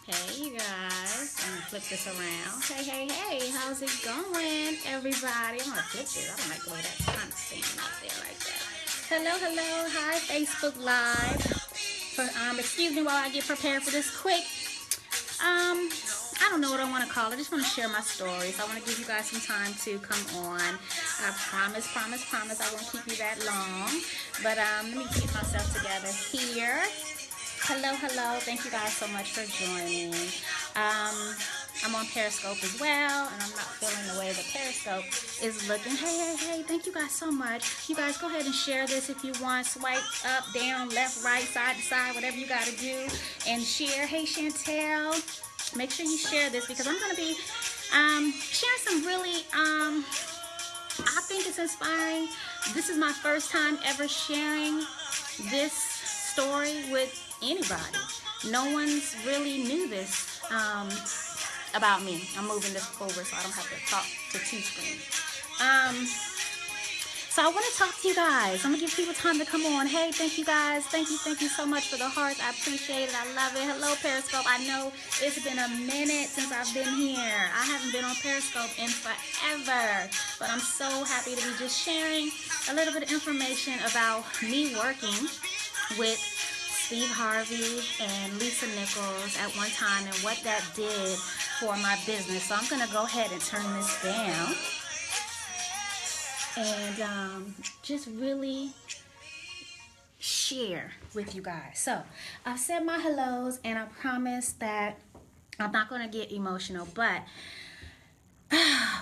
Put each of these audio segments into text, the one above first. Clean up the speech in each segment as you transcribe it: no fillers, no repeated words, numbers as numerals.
Hey, you guys. I'm gonna flip this around. Hey, how's it going, everybody? I'm gonna flip this. I don't like the way that's kind of standing up there like that. Hello. Hi, Facebook Live. Excuse me while I get prepared for this quick. I don't know what I want to call it. I just want to share my stories. I want to give you guys some time to come on. I promise, I won't keep you that long. But let me get myself together here. Hello. Thank you guys so much for joining. I'm on Periscope as well, and I'm not feeling the way the Periscope is looking. Hey. Thank you guys so much. You guys go ahead and share this if you want. Swipe up, down, left, right, side to side, whatever you got to do. And share. Hey, Chantel. Make sure you share this because I'm going to be sharing some really, I think it's inspiring. This is my first time ever sharing this story with anybody. No one's really knew this about me. I'm moving this over so I don't have to talk to two screens. So I want to talk to you guys. I'm going to give people time to come on. Hey, thank you guys. Thank you so much for the hearts. I appreciate it. I love it. Hello, Periscope. I know it's been a minute since I've been here. I haven't been on Periscope in forever. But I'm so happy to be just sharing a little bit of information about me working with Steve Harvey and Lisa Nichols at one time and what that did for my business. So I'm going to go ahead and turn this down and just really share with you guys. So I've said my hellos and I promise that I'm not going to get emotional, but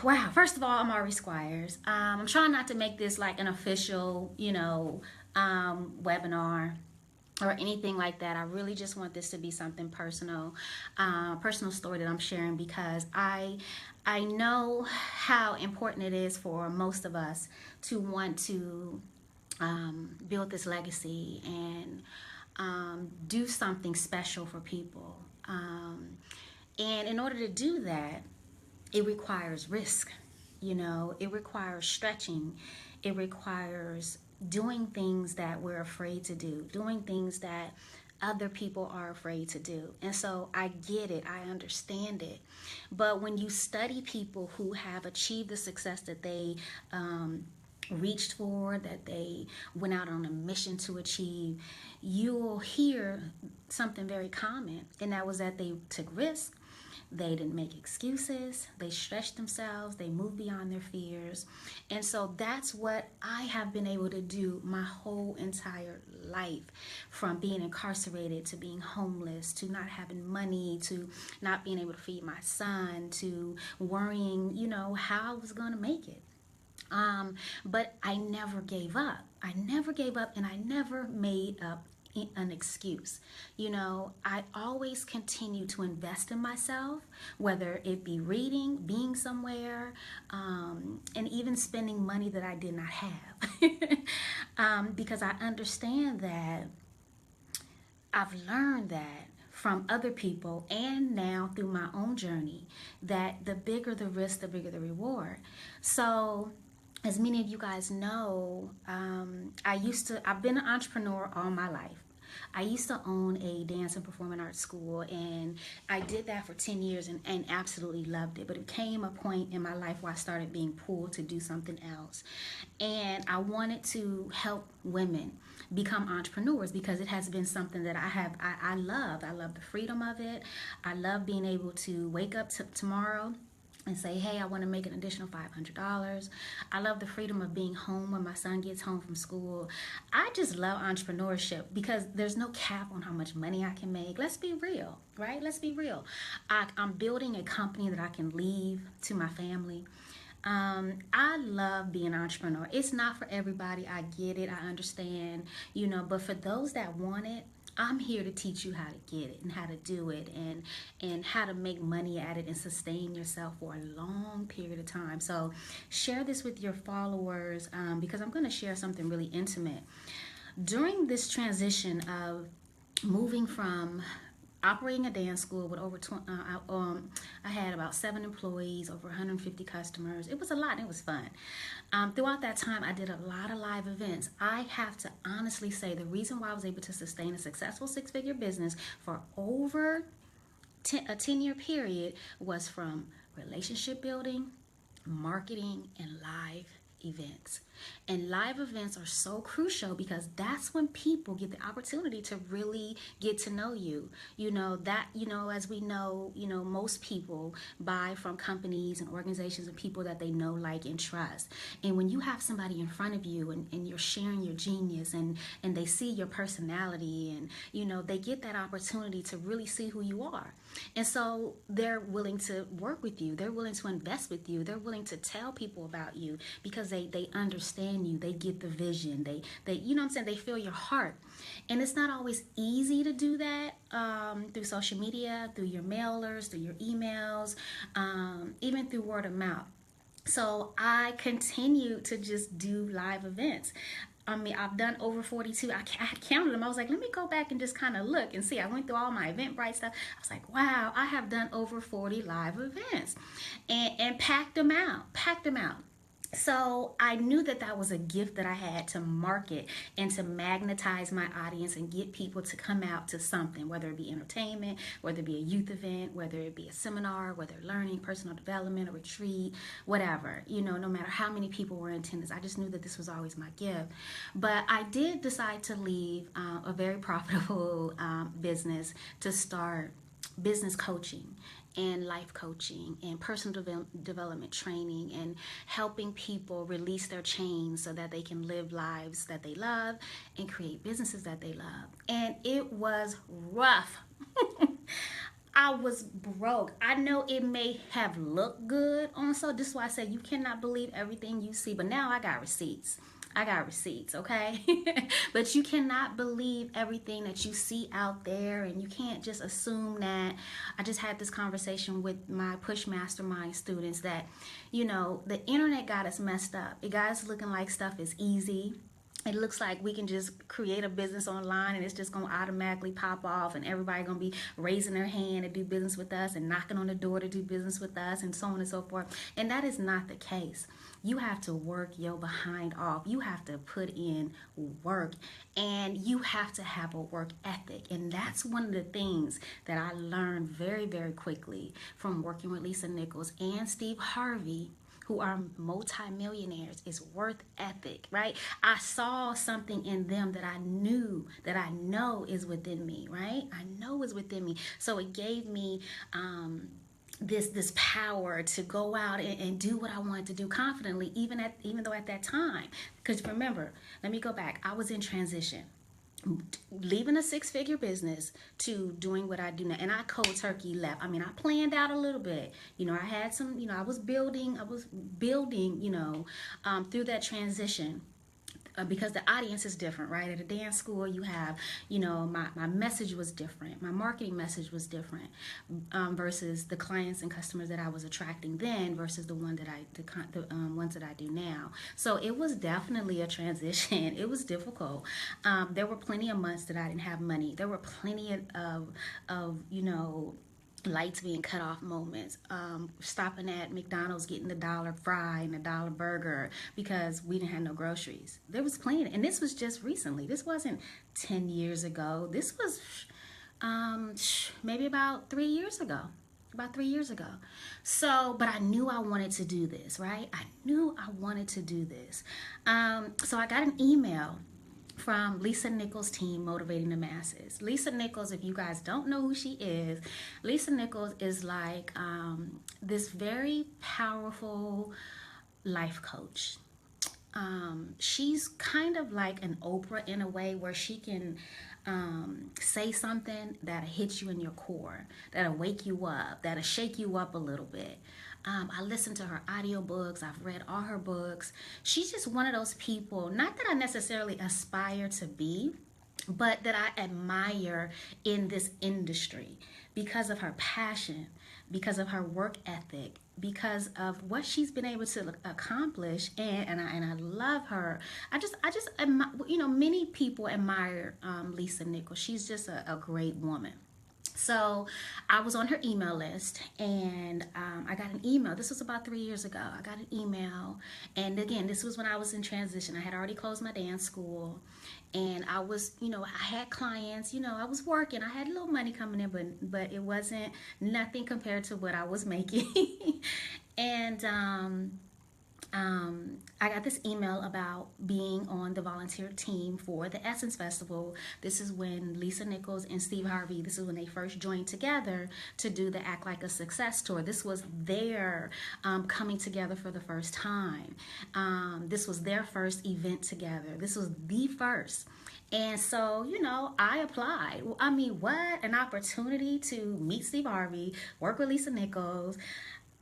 wow, first of all, I'm Harvey Squires. I'm trying not to make this like an official, webinar or anything like that. I really just want this to be something personal, personal story that I'm sharing because I know how important it is for most of us to want to build this legacy and do something special for people. And in order to do that, it requires risk. It requires stretching. It requires doing things that we're afraid to do, doing things that other people are afraid to do. And so I get it, I understand it. But when you study people who have achieved the success that they reached for, that they went out on a mission to achieve, you'll hear something very common, and that was that they took risks. They didn't make excuses. They stretched themselves. They moved beyond their fears. And so that's what I have been able to do my whole entire life, from being incarcerated to being homeless to not having money to not being able to feed my son to worrying, how I was going to make it. But I never gave up. I never gave up, and I never made up an excuse. I always continue to invest in myself, whether it be reading, being somewhere, and even spending money that I did not have. Because I understand that I've learned that from other people and now through my own journey, that the bigger the risk, the bigger the reward. So as many of you guys know, I've been an entrepreneur all my life. I used to own a dance and performing arts school, and I did that for 10 years and absolutely loved it. But it came a point in my life where I started being pulled to do something else. And I wanted to help women become entrepreneurs because it has been something that I love. I love the freedom of it. I love being able to wake up tomorrow and say, hey, I want to make an additional $500. I love the freedom of being home when my son gets home from school. I just love entrepreneurship because there's no cap on how much money I can make. Let's be real, right? Let's be real. I'm building a company that I can leave to my family. I love being an entrepreneur. It's not for everybody. I get it. I understand, but for those that want it, I'm here to teach you how to get it and how to do it and how to make money at it and sustain yourself for a long period of time. So share this with your followers because I'm going to share something really intimate. During this transition of moving from operating a dance school with over 20, I had about 7 employees, over 150 customers. It was a lot and it was fun. Throughout that time, I did a lot of live events. I have to honestly say the reason why I was able to sustain a successful 6-figure business for over a 10-year period was from relationship building, marketing, and live events. And live events are so crucial because that's when people get the opportunity to really get to know you. As we know, most people buy from companies and organizations and people that they know, like, and trust. And when you have somebody in front of you and you're sharing your genius and they see your personality and, they get that opportunity to really see who you are. And so they're willing to work with you. They're willing to invest with you. They're willing to tell people about you because they understand you. They get the vision. They they feel your heart. And it's not always easy to do that through social media, through your mailers, through your emails, even through word of mouth. So I continue to just do live events. I've done over 42. I counted them. I was like, let me go back and just kind of look and see. I went through all my Eventbrite stuff. I was like, wow, I have done over 40 live events and packed them out. So I knew that was a gift that I had to market and to magnetize my audience and get people to come out to something, whether it be entertainment, whether it be a youth event, whether it be a seminar, whether learning, personal development, a retreat, whatever, no matter how many people were in attendance. I just knew that this was always my gift. But I did decide to leave a very profitable business to start business coaching and life coaching and personal development training and helping people release their chains so that they can live lives that they love and create businesses that they love. And it was rough. I was broke. I know it may have looked good on, so this is why I say you cannot believe everything you see, but now I got receipts. Okay? But you cannot believe everything that you see out there, and you can't just assume that. I just had this conversation with my Push Mastermind students that, the internet got us messed up. It got us looking like stuff is easy. It looks like we can just create a business online and it's just going to automatically pop off and everybody going to be raising their hand to do business with us and knocking on the door to do business with us and so on and so forth. And that is not the case. You have to work your behind off. You have to put in work and you have to have a work ethic. And that's one of the things that I learned very, very quickly from working with Lisa Nichols and Steve Harvey, who are multimillionaires, is work ethic, right? I saw something in them that I know is within me, right? I know is within me. So it gave me this power to go out and do what I wanted to do confidently, even though at that time, because remember, let me go back. I was in transition, leaving a 6-figure business to doing what I do now. And I cold turkey left. I planned out a little bit. I had some, I was building, through that transition. Because the audience is different, right? At a dance school, you have, my message was different. My marketing message was different versus the clients and customers that I was attracting then versus the ones that I do now. So it was definitely a transition. It was difficult. There were plenty of months that I didn't have money. There were plenty of lights being cut off moments, stopping at McDonald's, getting the $1 fry and the $1 burger because we didn't have no groceries. There was plenty, and this was just recently. This wasn't 10 years ago. This was maybe about 3 years ago. So, but I knew I wanted to do this, right? I knew I wanted to do this. So I got an email from Lisa Nichols' team, Motivating the Masses. Lisa Nichols, if you guys don't know who she is, Lisa Nichols is like this very powerful life coach. She's kind of like an Oprah in a way where she can say something that'll hit you in your core, that'll wake you up, that'll shake you up a little bit. I listened to her audiobooks. I've read all her books. She's just one of those people, not that I necessarily aspire to be, but that I admire in this industry because of her passion, because of her work ethic, because of what she's been able to accomplish, and I love her. I just many people admire Lisa Nichols. She's just a great woman. So I was on her email list, and I got an email. This was about 3 years ago. I got an email, and again, this was when I was in transition. I had already closed my dance school, and I was, I had clients. I was working. I had a little money coming in, but it wasn't nothing compared to what I was making. And I got this email about being on the volunteer team for the Essence Festival. This is when Lisa Nichols and Steve Harvey, this is when they first joined together to do the Act Like a Success tour. This was their coming together for the first time. This was their first event together. This was the first. And so, I applied. I mean, what an opportunity to meet Steve Harvey, work with Lisa Nichols.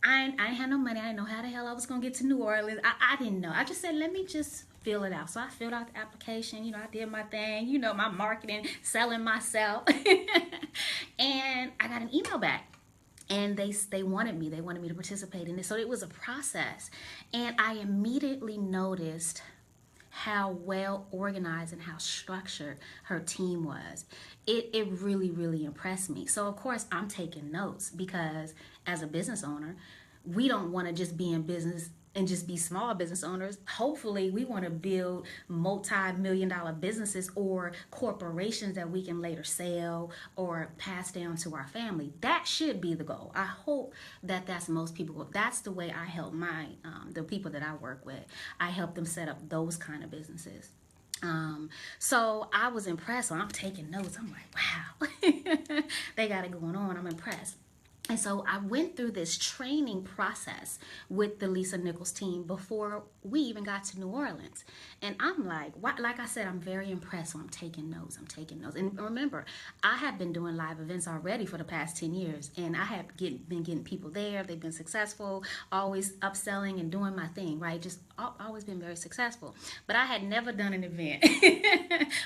I didn't have no money. I didn't know how the hell I was going to get to New Orleans. I didn't know. I just said, let me just fill it out. So I filled out the application. I did my thing, my marketing, selling myself. And I got an email back. And they wanted me. They wanted me to participate in this. So it was a process. And I immediately noticed how well organized and how structured her team was. It really, really impressed me. So of course I'm taking notes, because as a business owner, we don't want to just be in business and just be small business owners. Hopefully we want to build multi-million-dollar businesses or corporations that we can later sell or pass down to our family. That should be the goal. I hope that that's most people. That's the way I help the people that I work with. I help them set up those kind of businesses. So I was impressed. So I'm taking notes. I'm like, wow, they got it going on. I'm impressed. And so I went through this training process with the Lisa Nichols team before we even got to New Orleans. And I'm like, like I said, I'm very impressed. So I'm taking notes. And remember, I have been doing live events already for the past 10 years. And I have been getting people there. They've been successful, always upselling and doing my thing, right? Just always been very successful. But I had never done an event.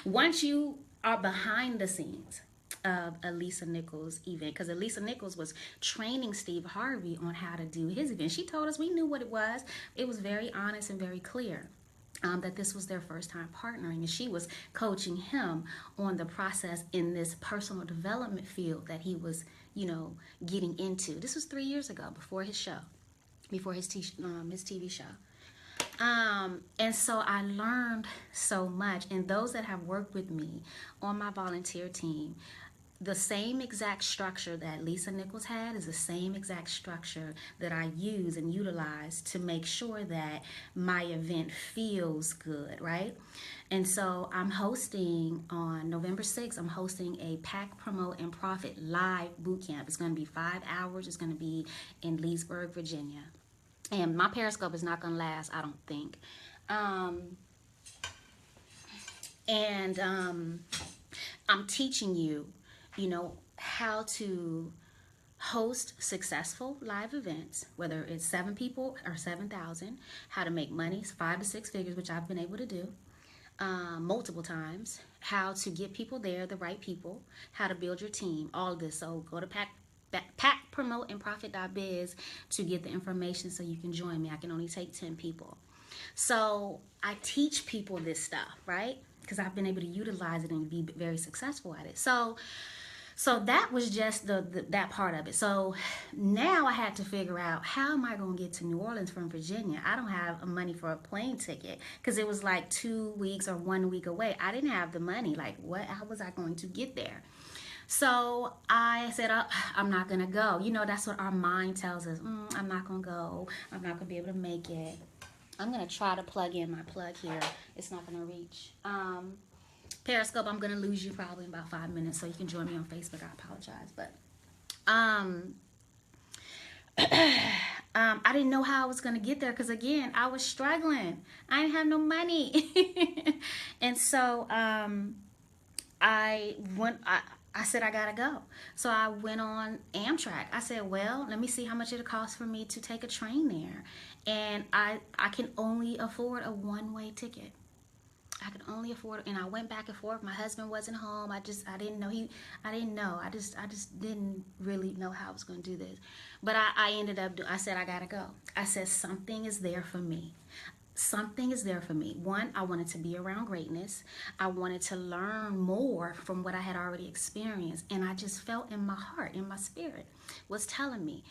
Once you are behind the scenes of a Lisa Nichols event, because Lisa Nichols was training Steve Harvey on how to do his event. She told us, we knew what it was. It was very honest and very clear that this was their first time partnering, and she was coaching him on the process in this personal development field that he was, getting into. This was 3 years ago, before his show, before his TV show. And so I learned so much. And those that have worked with me on my volunteer team, the same exact structure that Lisa Nichols had is the same exact structure that I use and utilize to make sure that my event feels good, right? And so I'm hosting on November 6th, I'm hosting a Pack, Promote, and Profit live boot camp. It's going to be 5 hours. It's going to be in Leesburg, Virginia. And my Periscope is not going to last, I don't think. I'm teaching you, how to host successful live events, whether it's 7 people or 7,000, how to make money, 5 to 6 figures, which I've been able to do multiple times, how to get people there, the right people, how to build your team, all of this. So go to Pack, Promote, and Profit.biz to get the information so you can join me. I can only take 10 people. So I teach people this stuff, right? Because I've been able to utilize it and be very successful at it. So that was just that part of it. So now I had to figure out, how am I going to get to New Orleans from Virginia? I don't have money for a plane ticket, because it was like 2 weeks or 1 week away. I didn't have the money. Like, how was I going to get there? So I said, I'm not going to go. That's what our mind tells us. I'm not going to go. I'm not going to be able to make it. I'm going to try to plug in my plug here. It's not going to reach. Periscope, I'm going to lose you probably in about 5 minutes, so you can join me on Facebook. I apologize. But I didn't know how I was going to get there, because, again, I was struggling. I didn't have no money. And so I said, I gotta go. So I went on Amtrak. I said, well, let me see how much it'll cost for me to take a train there. And I can only afford a one-way ticket. I could only afford it. And I went back and forth. My husband wasn't home. I didn't know. I just didn't really know how I was going to do this. But I ended up I said, I gotta go. I said, something is there for me. something is there for me. One, I wanted to be around greatness. I wanted to learn more from what I had already experienced. And I just felt in my heart, in my spirit, was telling me,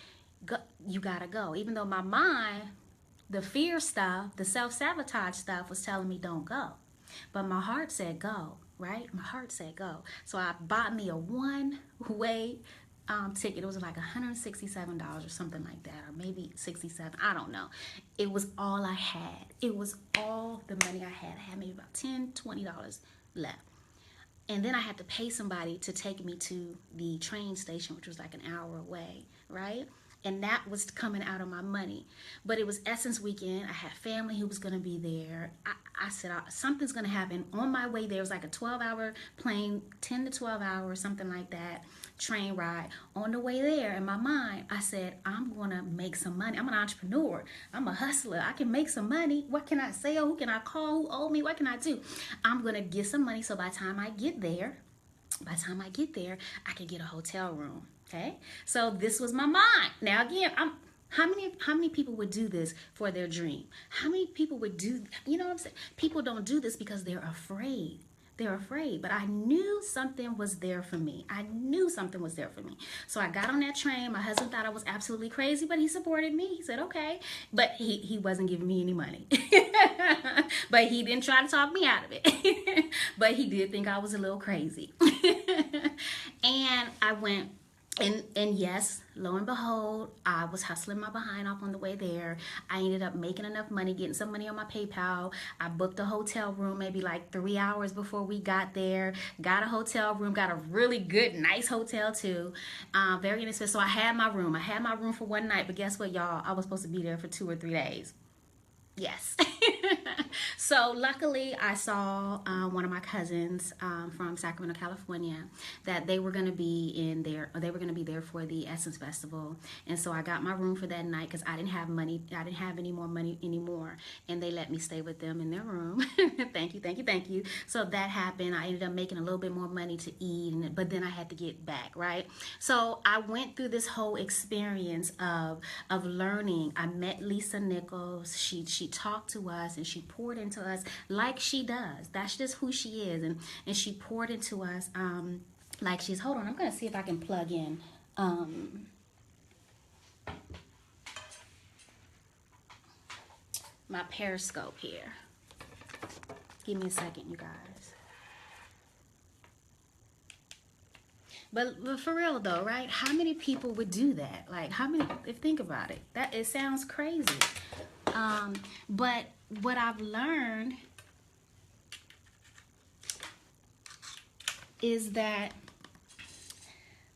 go, you gotta go. Even though my mind, the fear stuff, the self-sabotage stuff was telling me don't go. But my heart said go, right? My heart said go. So I bought me a one-way ticket. It was like $167 or something like that, or maybe 67. I don't know. It was all I had. It was all the money I had. I had maybe about $10, $20 left. And then I had to pay somebody to take me to the train station, which was like an hour away, right? And that was coming out of my money. But it was Essence weekend. I had family who was going to be there. I said, something's going to happen. On my way there, it was like a 12-hour plane, 10 to 12 hours, something like that, train ride. On the way there, in my mind, I said, I'm going to make some money. I'm an entrepreneur. I'm a hustler. I can make some money. What can I sell? Who can I call? Who owe me? What can I do? I'm going to get some money so by the time I get there, I can get a hotel room. Okay, so this was my mind. Now again, how many people would do this for their dream? How many people would do? You know what I'm saying? People don't do this because they're afraid. They're afraid. But I knew something was there for me. I knew something was there for me. So I got on that train. My husband thought I was absolutely crazy, but he supported me. He said, okay. But he wasn't giving me any money. But he didn't try to talk me out of it. But he did think I was a little crazy. And I went. And yes, lo and behold, I was hustling my behind off on the way there. I ended up making enough money, getting some money on my PayPal. I booked a hotel room maybe like 3 hours before we got there. Got a hotel room, got a really good, nice hotel too. Very inexpensive. So I had my room. I had my room for one night, but guess what, y'all? I was supposed to be there for 2 or 3 days. Yes. So luckily I saw one of my cousins from Sacramento, California, that they were going to be in there, or they were going to be there for the Essence Festival. And so I got my room for that night because I didn't have money. I didn't have any more money anymore. And they let me stay with them in their room. Thank you, thank you, thank you. So that happened. I ended up making a little bit more money to eat, but then I had to get back, right? So I went through this whole experience of learning. I met Lisa Nichols. She talked to us and she poured into us like she does. That's just who she is. And she poured into us like she's, hold on, I'm going to see if I can plug in my Periscope here. Give me a second, you guys. But for real though, right? How many people would do that? Like, how many, think about it. That, it sounds crazy. But what I've learned is that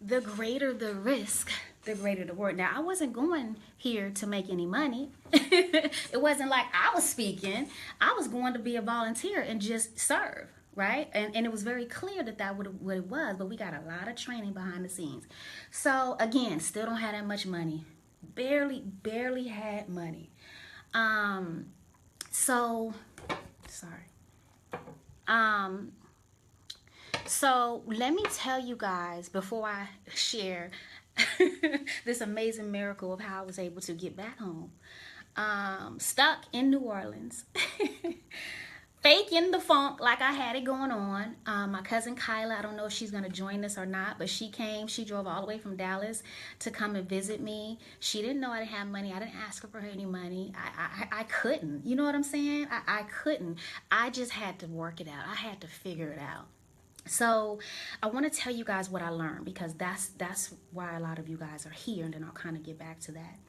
the greater the risk, the greater the reward. Now, I wasn't going here to make any money. It wasn't like I was speaking. I was going to be a volunteer and just serve, right? And it was very clear that what it was, but we got a lot of training behind the scenes. So again, still don't have that much money. Barely had money. So let me tell you guys before I share this amazing miracle of how I was able to get back home. Stuck in New Orleans. Faking the funk like I had it going on. My cousin Kyla, I don't know if she's going to join us or not, but she came. She drove all the way from Dallas to come and visit me. She didn't know I didn't have money. I didn't ask her for any money. I couldn't. You know what I'm saying? I couldn't. I just had to work it out. I had to figure it out. So I want to tell you guys what I learned, because that's why a lot of you guys are here, and then I'll kind of get back to that.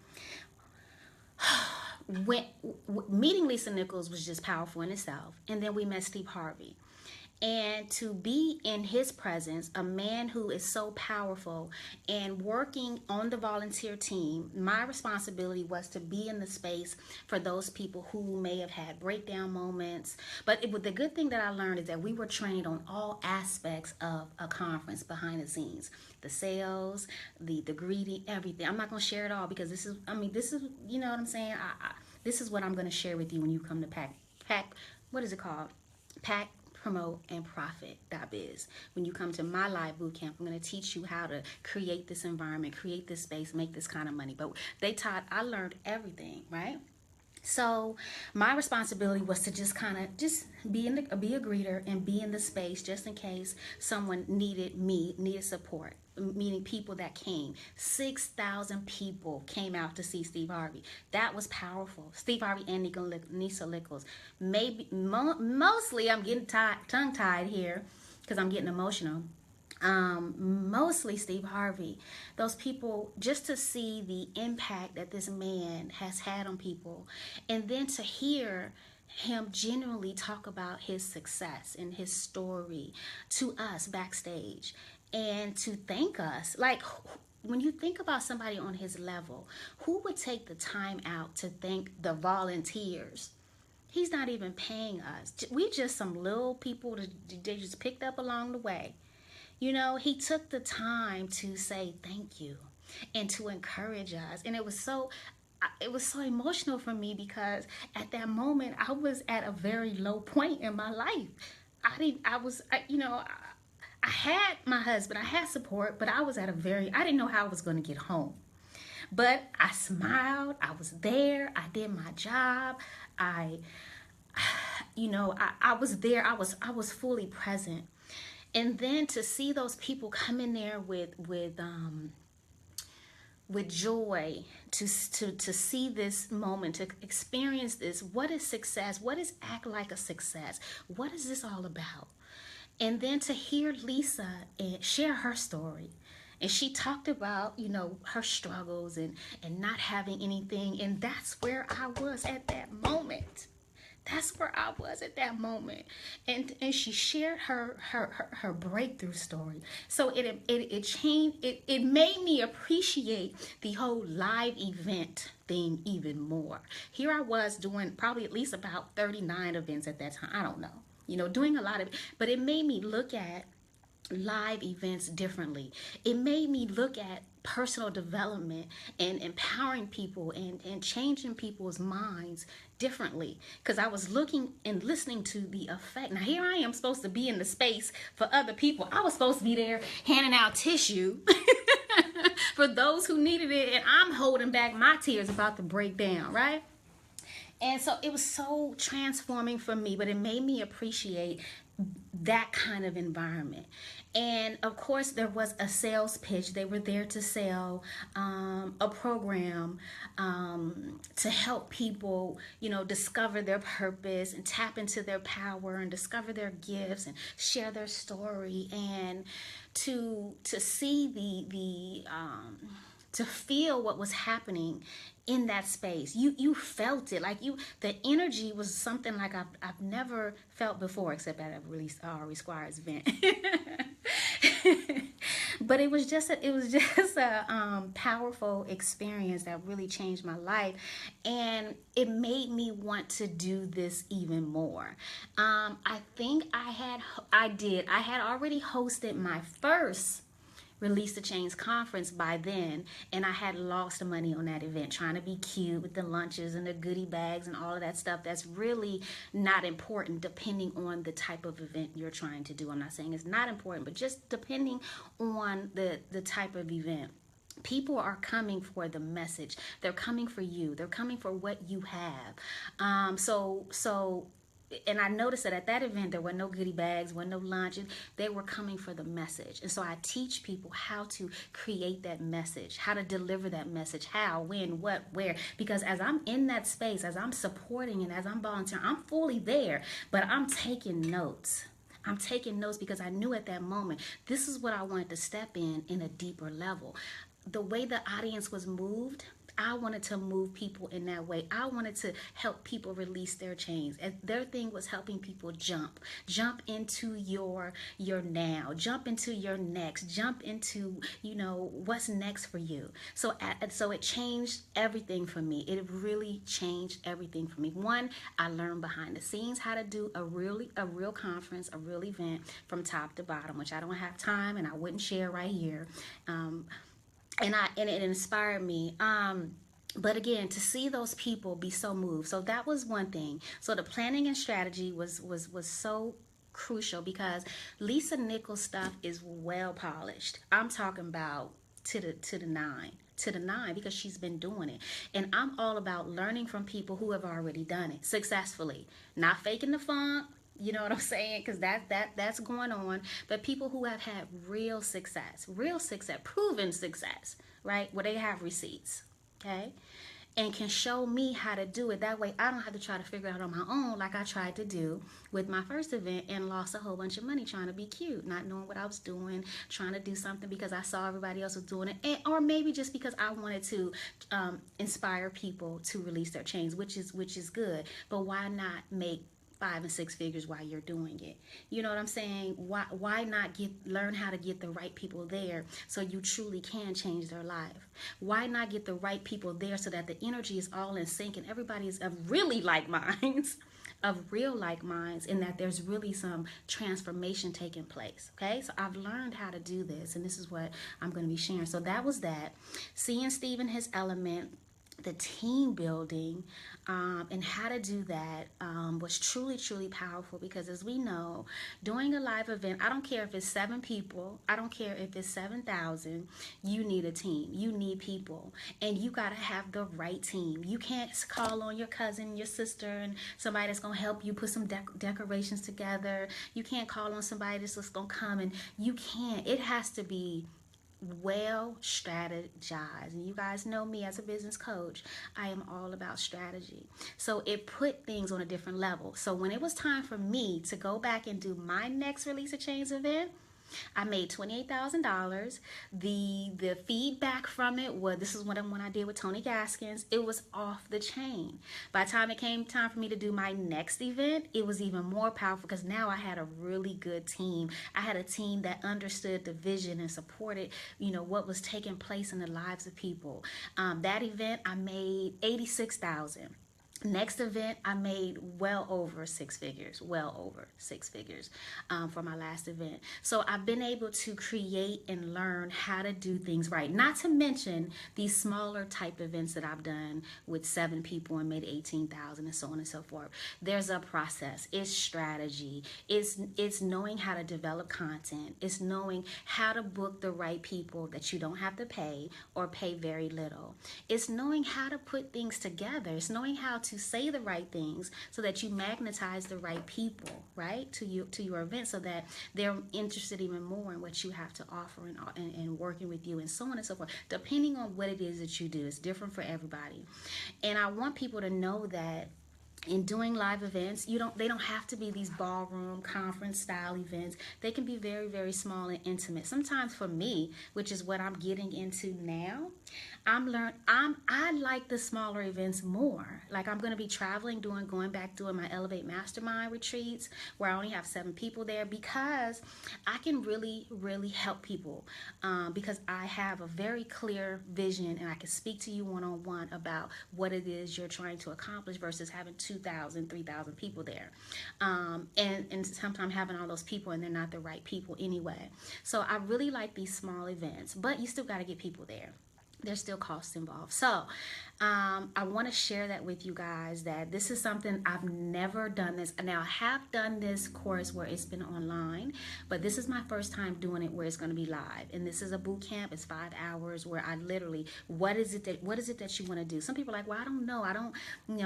Meeting Lisa Nichols was just powerful in itself. And then we met Steve Harvey. And to be in his presence, a man who is so powerful, and working on the volunteer team, my responsibility was to be in the space for those people who may have had breakdown moments. But the good thing that I learned is that we were trained on all aspects of a conference behind the scenes. The sales, the greeting, everything. I'm not going to share it all because this is, you know what I'm saying? This is what I'm going to share with you when you come to Pack, what is it called? Pack, Promote, and Profit.biz. When you come to my live boot camp, I'm going to teach you how to create this environment, create this space, make this kind of money. But I learned everything, right? So my responsibility was to just kind of just be a greeter and be in the space just in case someone needed support. Meaning people that came. 6,000 people came out to see Steve Harvey. That was powerful. Steve Harvey and Nichols. Mostly I'm getting tongue tied here because I'm getting emotional. Mostly Steve Harvey. Those people, just to see the impact that this man has had on people, and then to hear him genuinely talk about his success and his story to us backstage, and to thank us. Like, when you think about somebody on his level, who would take the time out to thank the volunteers? He's not even paying us. We just some little people that they just picked up along the way. He took the time to say thank you and to encourage us. And it was so emotional for me because at that moment I was at a very low point in my life. I had my husband, I had support, but I didn't know how I was going to get home. But I smiled, I was there, I did my job. I was there, I was fully present. And then to see those people come in there with joy, to see this moment, to experience this. What is success? What is act like a success? What is this all about? And then to hear Lisa and share her story. And she talked about, her struggles and not having anything. And that's where I was at that moment. That's where I was at that moment. And she shared her breakthrough story. So it changed, it made me appreciate the whole live event thing even more. Here I was doing probably at least about 39 events at that time. I don't know. Doing a lot of, but it made me look at live events differently. It made me look at personal development and empowering people and changing people's minds differently, because I was looking and listening to the effect. Now here I am supposed to be in the space for other people. I was supposed to be there handing out tissue for those who needed it, and I'm holding back my tears about to break down, right? And so it was so transforming for me, but it made me appreciate that kind of environment. And of course, there was a sales pitch. They were there to sell a program to help people, discover their purpose and tap into their power and discover their gifts and share their story, and to see to feel what was happening in that space. You felt it, like the energy was something like I've never felt before, except at a release Harvey Squires event. But it was just a powerful experience that really changed my life, and it made me want to do this even more. I think I had already hosted my first Release the Chains conference by then, and I had lost the money on that event trying to be cute with the lunches and the goodie bags and all of that stuff. That's really not important depending on the type of event you're trying to do. I'm not saying it's not important, but just depending on the type of event. People are coming for the message. They're coming for you. They're coming for what you have. And I noticed that at that event, there were no goodie bags, were no lunch. They were coming for the message. And so I teach people how to create that message, how to deliver that message, how, when, what, where. Because as I'm in that space, as I'm supporting and as I'm volunteering, I'm fully there, but I'm taking notes. I'm taking notes because I knew at that moment, this is what I wanted to step in a deeper level. The way the audience was moved, I wanted to move people in that way. I wanted to help people release their chains. And their thing was helping people jump into your now, jump into your next, jump into, what's next for you. So it changed everything for me. It really changed everything for me. One, I learned behind the scenes how to do a real conference, a real event from top to bottom, which I don't have time and I wouldn't share right here. And it inspired me. But again, to see those people be so moved. So that was one thing. So the planning and strategy was so crucial, because Lisa Nichols stuff is well polished. I'm talking about to the nine. to the nine because she's been doing it. And I'm all about learning from people who have already done it successfully, not faking the funk. You know what I'm saying? Because that's going on. But people who have had real success, proven success, right? Where they have receipts, okay? And can show me how to do it. That way I don't have to try to figure it out on my own like I tried to do with my first event and lost a whole bunch of money trying to be cute, not knowing what I was doing, trying to do something because I saw everybody else was doing it, or maybe just because I wanted to inspire people to release their chains, which is good. But why not make 5 and 6 figures while you're doing it? You know what I'm saying? Why not learn how to get the right people there so you truly can change their life? Why not get the right people there so that the energy is all in sync and everybody is of really like minds, of real like minds, and that there's really some transformation taking place. Okay, so I've learned how to do this, and this is what I'm going to be sharing. So that was that. Seeing Steve in his element, the team building, and how to do that was truly powerful, because as we know, doing a live event, I don't care if it's 7 people, I don't care if it's 7,000, you need a team, you need people, and you got to have the right team. You can't call on your cousin, your sister, and somebody that's going to help you put some decorations together. You can't call on somebody that's just going to come, and you can't. It has to be well strategized. And you guys know me as a business coach, I am all about strategy. So it put things on a different level. So when it was time for me to go back and do my next Release a Chains event, I made $28,000. The feedback from it was, this is what I did with Tony Gaskins, it was off the chain. By the time it came time for me to do my next event, it was even more powerful because now I had a really good team. I had a team that understood the vision and supported, what was taking place in the lives of people. That event, I made $86,000. Next event, I made well over 6 figures, for my last event. So I've been able to create and learn how to do things right. Not to mention these smaller type events that I've done with 7 people and made 18,000 and so on and so forth. There's a process. It's strategy. It's knowing how to develop content. It's knowing how to book the right people that you don't have to pay or pay very little. It's knowing how to put things together. It's knowing how to say the right things so that you magnetize the right people, right, to your event, so that they're interested even more in what you have to offer and working with you and so on and so forth. Depending on what it is that you do, it's different for everybody. And I want people to know that in doing live events, they don't have to be these ballroom conference style events. They can be very, very small and intimate. Sometimes for me, which is what I'm getting into now, I like the smaller events more. Like I'm going to be traveling, going back doing my Elevate Mastermind retreats where I only have 7 people there, because I can really, really help people, because I have a very clear vision and I can speak to you one-on-one about what it is you're trying to accomplish versus having 2,000, 3,000 people there. And sometimes having all those people and they're not the right people anyway. So I really like these small events, but you still got to get people there. There's still costs involved. So I want to share that with you guys, that this is something I've never done this. Now I have done this course where it's been online, but this is my first time doing it where it's going to be live. And this is a boot camp. It's 5 hours where I literally, what is it that you want to do? Some people are like, well, I don't know.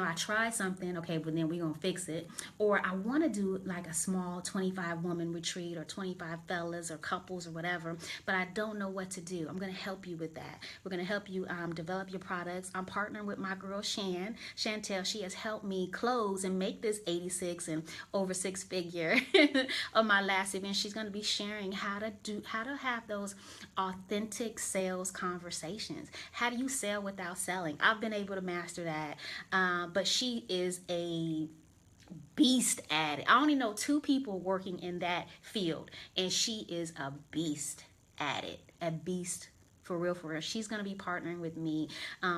I tried something. Okay, but then we're going to fix it. Or I want to do like a small 25 woman retreat or 25 fellas or couples or whatever, but I don't know what to do. I'm going to help you with that. We're going to help you develop your products. I'm partnering with my girl Chantel. She has helped me close and make this 86 and over 6 figure of my last event. She's going to be sharing how to have those authentic sales conversations. How do you sell without selling? I've been able to master that, but she is a beast at it. I only know 2 people working in that field, and she is a beast at it. A beast. For real. She's going to be partnering with me,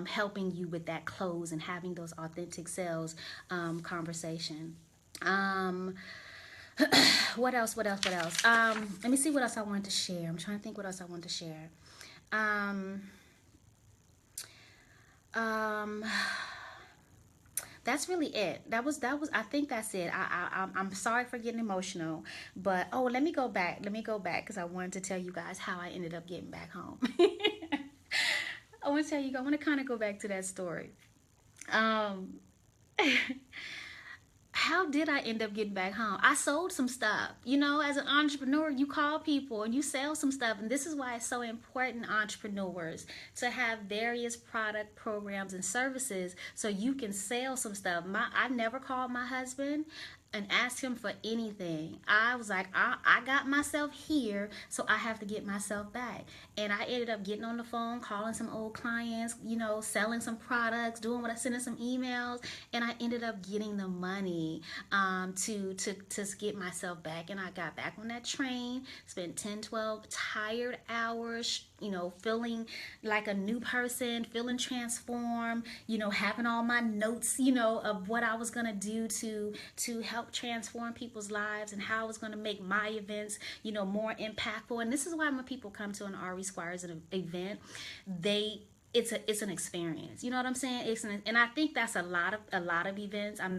helping you with that close and having those authentic sales conversation. What else? Let me see what else I wanted to share. I'm trying to think what else I wanted to share. That's really it. That was. I think that's it. I'm sorry for getting emotional, but let me go back because I wanted to tell you guys how I ended up getting back home. I want to tell you, I want to kind of go back to that story. Um, how did I end up getting back home? I sold some stuff. You know, as an entrepreneur, you call people and you sell some stuff. And this is why it's so important, entrepreneurs, to have various product programs and services so you can sell some stuff. I never called my husband and asked him for anything. I was like, I got myself here, so I have to get myself back. And I ended up getting on the phone, calling some old clients, you know, selling some products, doing what I sending some emails, and I ended up getting the money to get myself back. And I got back on that train, spent 10, 12 tired hours, you know, feeling like a new person, feeling transformed, you know, having all my notes, you know, of what I was gonna do to help transform people's lives and how I was gonna make my events, you know, more impactful. And this is why when people come to an RE Squires event, it's an experience. You know what I'm saying? And I think that's a lot of events. I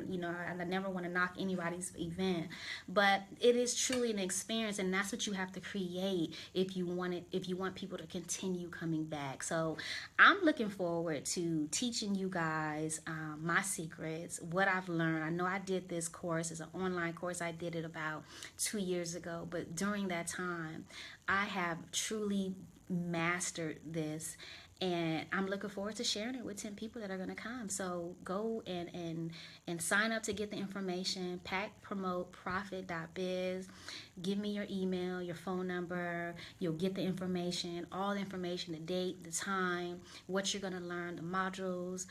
never want to knock anybody's event, but it is truly an experience, and that's what you have to create if you want people to continue coming back. So I'm looking forward to teaching you guys my secrets, what I've learned. I know I did this course. It's an online course. I did it about 2 years ago, but during that time, I have truly mastered this, and I'm looking forward to sharing it with 10 people that are going to come. So go and sign up to get the information. packpromoteprofit.biz. Give me your email, your phone number. You'll get the information, all the information, the date, the time, what you're going to learn, the modules,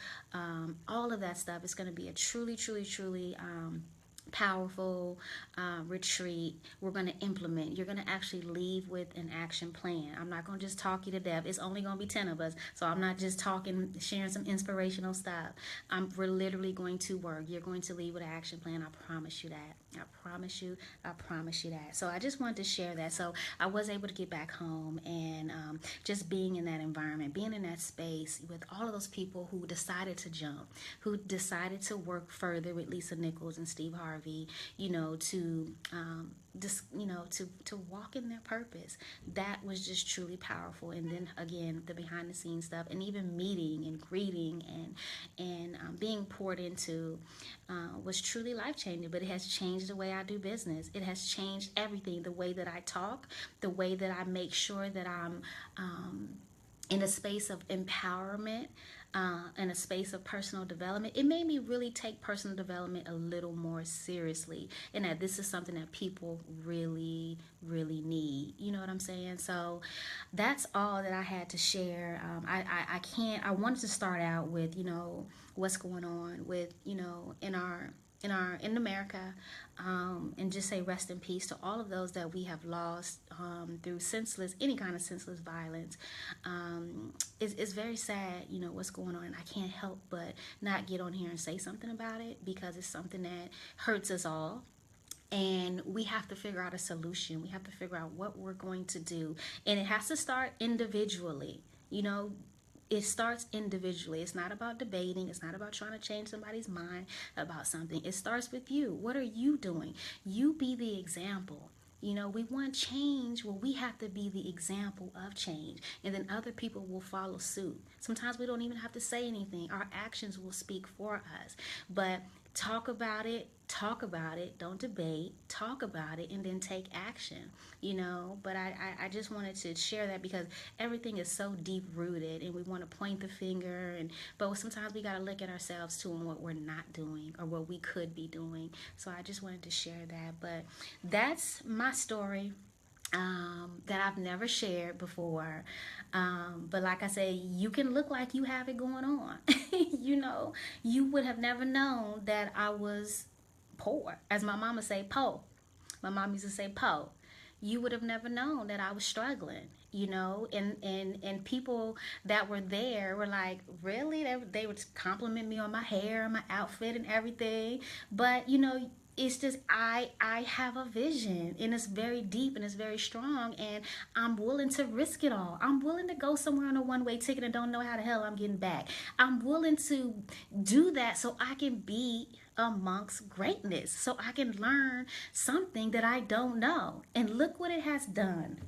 all of that stuff. It's going to be a truly, truly, truly powerful retreat. We're going to implement. You're going to actually leave with an action plan. I'm not going to just talk you to death. It's only going to be 10 of us, so I'm not just talking, sharing some inspirational stuff. We're literally going to work. You're going to leave with an action plan. I promise you that. I promise you that. So I just wanted to share that. So I was able to get back home, and just being in that environment, being in that space with all of those people who decided to jump, who decided to work further with Lisa Nichols and Steve Harvey, you know, to walk in their purpose. That was just truly powerful. And then again, the behind the scenes stuff, and even meeting and greeting and being poured into was truly life changing. But it has changed the way I do business. It has changed everything, the way that I talk, the way that I make sure that I'm in a space of empowerment, in a space of personal development. It made me really take personal development a little more seriously, and that this is something that people really, really need. You know what I'm saying? So that's all that I had to share. I wanted to start out with, you know, what's going on with, you know, in America, and just say rest in peace to all of those that we have lost through any kind of senseless violence. It's very sad, you know, what's going on. And I can't help but not get on here and say something about it, because it's something that hurts us all. And we have to figure out a solution. We have to figure out what we're going to do. And it has to start individually. You know, it starts individually. It's not about debating. It's not about trying to change somebody's mind about something. It starts with you. What are you doing? You be the example. You know, we want change. Well, we have to be the example of change, and then other people will follow suit. Sometimes we don't even have to say anything. Our actions will speak for us. But talk about it, don't debate, talk about it, and then take action, you know. But I just wanted to share that, because everything is so deep rooted, and we want to point the finger, but sometimes we got to look at ourselves too, and what we're not doing or what we could be doing. So I just wanted to share that. But that's my story that I've never shared before. But like I say, you can look like you have it going on. You know, you would have never known that I was poor. As my mama say, po. My mom used to say, po. You would have never known that I was struggling, you know, and people that were there were like, really? They would compliment me on my hair, my outfit, and everything. But, you know, it's just I have a vision, and it's very deep and it's very strong, and I'm willing to risk it all. I'm willing to go somewhere on a one-way ticket and don't know how the hell I'm getting back. I'm willing to do that so I can be amongst greatness, so I can learn something that I don't know. And look what it has done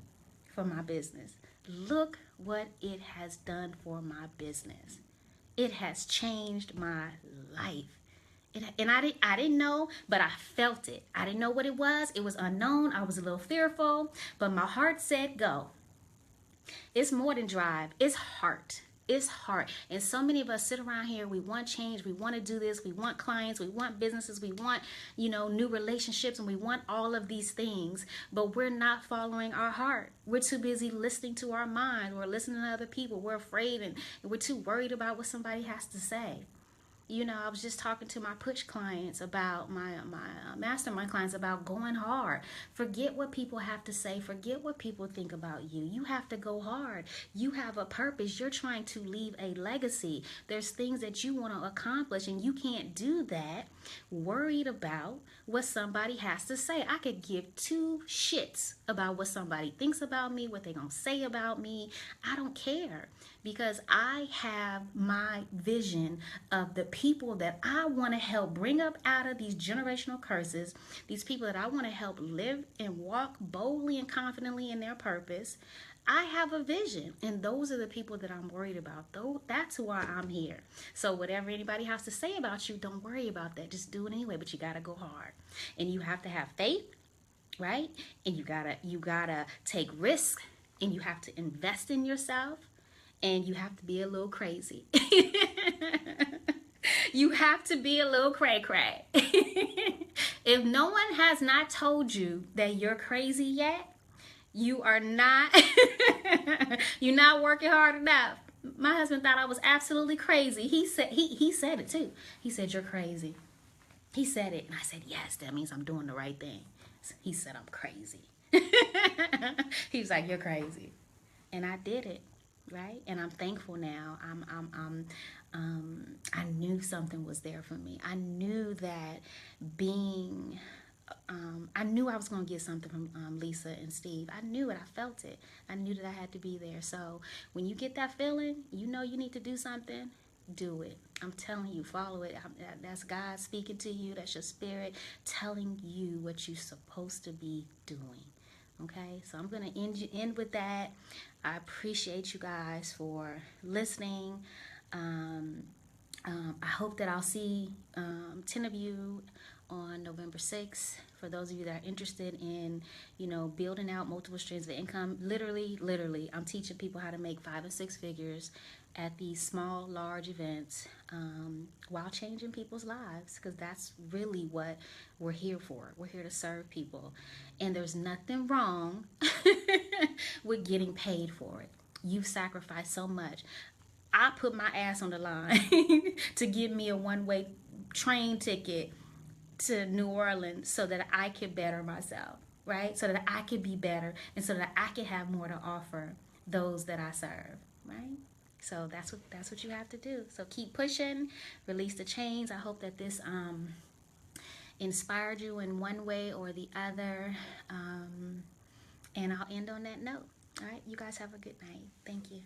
for my business. Look what it has done for my business. It has changed my life. And I didn't know, but I felt it. I didn't know what it was. It was unknown. I was a little fearful, but my heart said go. It's more than drive. It's heart. It's heart. And so many of us sit around here. We want change. We want to do this. We want clients. We want businesses. We want, new relationships. And we want all of these things. But we're not following our heart. We're too busy listening to our mind. We're listening to other people. We're afraid and we're too worried about what somebody has to say. I was just talking to my push clients about my mastermind clients about going hard. Forget what people have to say. Forget what people think about you. You have to go hard. You have a purpose. You're trying to leave a legacy. There's things that you want to accomplish, and you can't do that worried about what somebody has to say. I could give two shits about what somebody thinks about me, what they're going to say about me. I don't care, because I have my vision of the people that I want to help bring up out of these generational curses, these people that I want to help live and walk boldly and confidently in their purpose. I have a vision, and those are the people that I'm worried about. Though that's why I'm here. So whatever anybody has to say about you, don't worry about that. Just do it anyway, but you got to go hard. And you have to have faith, right? And you got to take risks, and you have to invest in yourself. And you have to be a little crazy. You have to be a little cray-cray. If no one has not told you that you're crazy yet, you are not, you're not working hard enough. My husband thought I was absolutely crazy. He said it too. He said, "You're crazy." He said it, and I said, "Yes, that means I'm doing the right thing." He said, "I'm crazy." He was like, "You're crazy." And I did it. Right? And I'm thankful now. I knew something was there for me. I knew that I knew I was going to get something from Lisa and Steve. I knew it. I felt it. I knew that I had to be there. So when you get that feeling, you need to do something, do it. I'm telling you, follow it. That's God speaking to you. That's your spirit telling you what you're supposed to be doing. Okay, so I'm going to end with that. I appreciate you guys for listening. I hope that I'll see 10 of you on November 6th. For those of you that are interested in, building out multiple streams of income, literally, I'm teaching people how to make 5 and 6 figures at these small, large events while changing people's lives, because that's really what we're here for. We're here to serve people, and there's nothing wrong with getting paid for it. You've sacrificed so much. I put my ass on the line to give me a one-way train ticket to New Orleans so that I could better myself, right? So that I could be better, and so that I could have more to offer those that I serve, right? So that's what you have to do. So keep pushing, release the chains. I hope that this inspired you in one way or the other. And I'll end on that note. All right, you guys have a good night. Thank you.